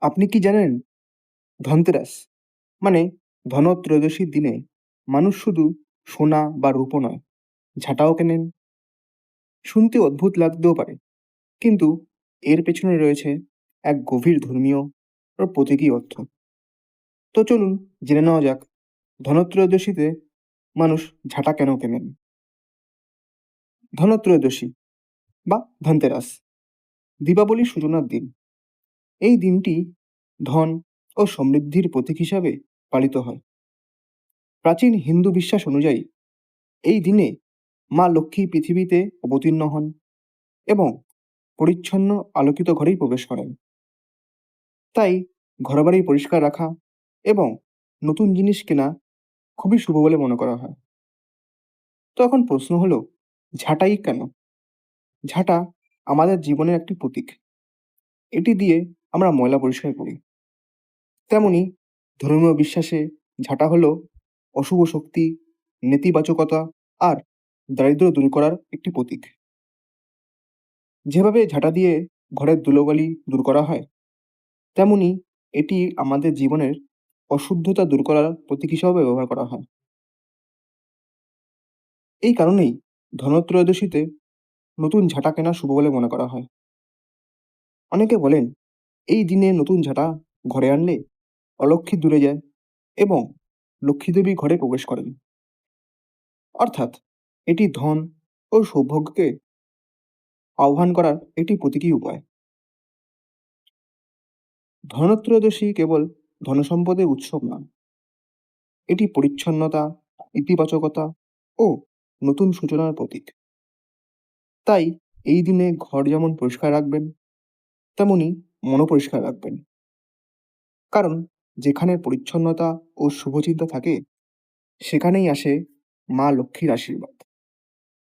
আপনি কি জানেন ধনতেরাস মানে ধনত্রয়োদশীর দিনে মানুষ শুধু সোনা বা রূপো নয়, ঝাঁটাও কেনেন। শুনতে অদ্ভুত লাগতেও পারে, কিন্তু এর পেছনে রয়েছে এক গভীর ধর্মীয় ও প্রতীকী অর্থ। তো চলুন জেনে নেওয়া যাক ধনত্রয়োদশীতে মানুষ ঝাঁটা কেন কেনেন। ধনত্রয়োদশী বা ধনতেরাস দীপাবলির সূচনার দিন। এই দিনটি ধন ও সমৃদ্ধির প্রতীক হিসাবে পালিত হয়। প্রাচীন হিন্দু বিশ্বাস অনুযায়ী এই দিনে মা লক্ষ্মী পৃথিবীতে অবতীর্ণ হন এবং পরিচ্ছন্ন আলোকিত ঘরেই প্রবেশ করেন। তাই ঘরবাড়ি পরিষ্কার রাখা এবং নতুন জিনিস কেনা খুবই শুভ বলে মনে করা হয়। তো এখন প্রশ্ন হলো, ঝাঁটাই কেন? ঝাঁটা আমাদের জীবনের একটি প্রতীক। এটি দিয়ে আমরা ময়লা পরিষ্কার করি। তেমনি ধর্মীয় বিশ্বাসে ঝাঁটা হলো অশুভ শক্তি, নেতিবাচকতা আর দারিদ্র্য দূর করার একটি প্রতীক। যেভাবে ঝাঁটা দিয়ে ঘরের ধুলোবালি দূর করা হয়, তেমনি এটি আমাদের জীবনের অশুদ্ধতা দূর করার প্রতীক হিসাবে ব্যবহার করা হয়। এই কারণেই ধনত্রয়োদশীতে নতুন ঝাঁটা কেনা শুভ বলে মনে করা হয়। অনেকে বলেন এই দিনে নতুন ঝাঁটা ঘরে আনলে অলক্ষ্মী দূরে যায় এবং লক্ষ্মীদেবী ঘরে প্রবেশ করেন। অর্থাৎ এটি ধন ও সৌভাগ্যকে আহ্বান করার একটি প্রতীকী উপায়। ধনত্রয়োদশী কেবল ধনসম্পদের উৎসব নয়, এটি পরিচ্ছন্নতা, ইতিবাচকতা ও নতুন সূচনার প্রতীক। তাই এই দিনে ঘর যেমন পরিষ্কার রাখবেন, তেমনি মনও পরিষ্কার রাখবেন। কারণ যেখানে পরিচ্ছন্নতা ও শুভচিন্তা থাকে, সেখানেই আসে মা লক্ষ্মীর আশীর্বাদ।